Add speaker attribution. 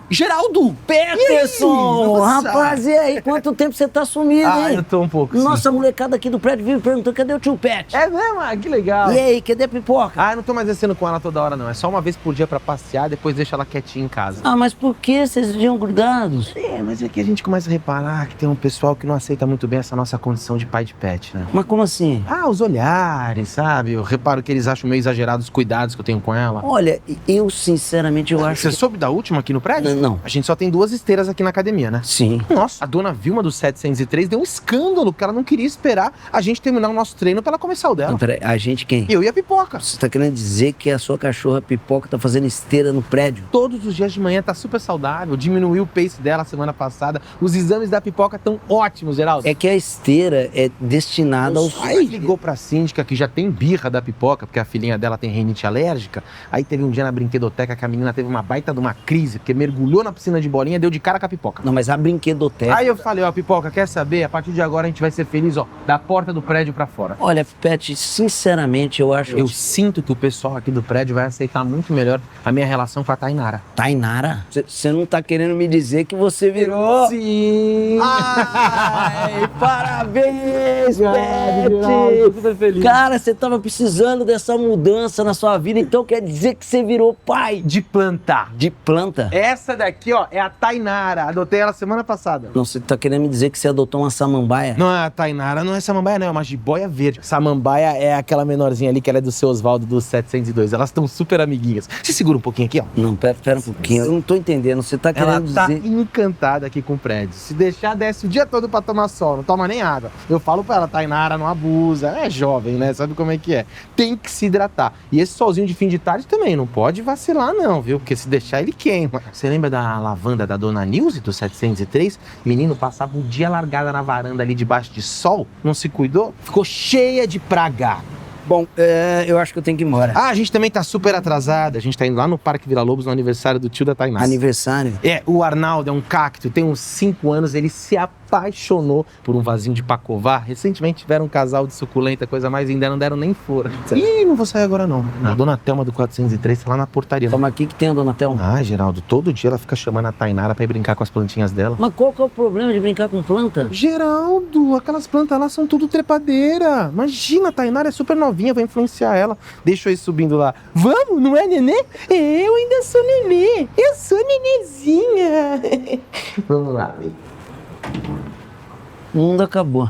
Speaker 1: Geraldo!
Speaker 2: Peterson!
Speaker 1: Nossa!
Speaker 2: Rapaz, e aí? Quanto tempo você tá sumido, hein?
Speaker 1: Eu tô um pouco, sim.
Speaker 2: Nossa, a molecada aqui do prédio vive perguntando, cadê o tio Pet?
Speaker 1: É mesmo? Que legal.
Speaker 2: E aí, cadê a pipoca?
Speaker 1: Eu não tô mais descendo com ela toda hora, não. É só uma vez por dia pra passear, depois deixa ela quietinha em casa.
Speaker 2: Mas por que vocês viviam grudados?
Speaker 1: Mas é que a gente começa a reparar que tem um pessoal que não aceita muito bem essa nossa condição de pai de pet, né?
Speaker 2: Mas como assim?
Speaker 1: Os olhares, sabe? Eu reparo que eles acham meio exagerados os cuidados que eu tenho com ela.
Speaker 2: Olha, eu sinceramente eu acho
Speaker 1: Você
Speaker 2: que...
Speaker 1: soube da última aqui no prédio?
Speaker 2: Não.
Speaker 1: A gente só tem 2 esteiras aqui na academia, né?
Speaker 2: Sim.
Speaker 1: Nossa, a dona Vilma do 703 deu um escândalo, porque ela não queria esperar a gente terminar o nosso treino pra ela começar o dela.
Speaker 2: Não, peraí, a gente quem?
Speaker 1: Eu e a Pipoca.
Speaker 2: Você tá querendo dizer que a sua cachorra Pipoca tá fazendo esteira no prédio?
Speaker 1: Todos os dias de manhã tá super saudável, diminuiu o pace dela semana passada, os exames da Pipoca estão ótimos, Geraldo.
Speaker 2: É que a esteira é destinada aos...
Speaker 1: Aí ligou pra síndica que já tem birra da Pipoca, porque a filhinha dela tem rinite alérgica. Aí teve um dia na brinquedoteca que a menina teve uma baita de uma crise, porque mergulhou na piscina de bolinha e deu de cara com a Pipoca.
Speaker 2: Não, mas a brinquedoteca...
Speaker 1: Aí eu falei, Pipoca, quer saber? A partir de agora a gente vai ser feliz, da porta do prédio pra fora.
Speaker 2: Olha, Pet, sinceramente eu acho...
Speaker 1: Eu sinto que o pessoal aqui do prédio vai aceitar muito melhor a minha relação com a Tainara.
Speaker 2: Tainara? Você não tá querendo me dizer que você virou...
Speaker 1: Sim!
Speaker 2: Ai, parabéns,
Speaker 1: Pet! Super feliz.
Speaker 2: Cara, você tava precisando dessa mudança na sua vida, então quer dizer que você virou pai.
Speaker 1: De plantar.
Speaker 2: De planta?
Speaker 1: Essa daqui, é a Tainara. Adotei ela semana passada.
Speaker 2: Não, você tá querendo me dizer que você adotou uma samambaia?
Speaker 1: Não, a Tainara não é samambaia, não. É uma jiboia verde. Samambaia é aquela menorzinha ali que ela é do seu Osvaldo do 702. Elas estão super amiguinhas. Se segura um pouquinho aqui,
Speaker 2: Não, pera um pouquinho. Eu não tô entendendo. Você tá
Speaker 1: Ela
Speaker 2: querendo
Speaker 1: tá
Speaker 2: dizer...
Speaker 1: encantada aqui com o prédio. Se deixar, desce o dia todo pra tomar sol. Não toma nem água. Eu falo pra ela, Tainara, não abusa. É jovem, né? Sabe como é que é? Tem que se hidratar. E esse solzinho de fim de tarde também. Não pode vacilar, não, viu? Porque se deixar, ele queima. Você lembra da lavanda da dona Nilce, do 703? Menino passava o dia largada na varanda ali debaixo de sol. Não se cuidou? Ficou cheia de praga.
Speaker 2: Bom, eu acho que eu tenho que ir embora.
Speaker 1: A gente também tá super atrasada. A gente tá indo lá no Parque Vila Lobos no aniversário do tio da Tainara.
Speaker 2: Aniversário?
Speaker 1: O Arnaldo é um cacto, tem uns 5 anos, ele se apaixonou por um vasinho de pacovar. Recentemente tiveram um casal de suculenta, coisa mais, ainda não deram nem flor. Não vou sair agora não. A dona Thelma do 403 tá lá na portaria.
Speaker 2: Toma aqui que tem a dona Thelma.
Speaker 1: Geraldo, todo dia ela fica chamando a Tainara pra ir brincar com as plantinhas dela.
Speaker 2: Mas qual que é o problema de brincar com planta?
Speaker 1: Geraldo, aquelas plantas lá são tudo trepadeira. Imagina, a Tainara é super novinha, vai influenciar ela. Deixa eu ir subindo lá. Vamos, não é, nenê? Eu ainda sou nenê. Eu sou nenezinha. Vamos lá.
Speaker 2: O mundo acabou.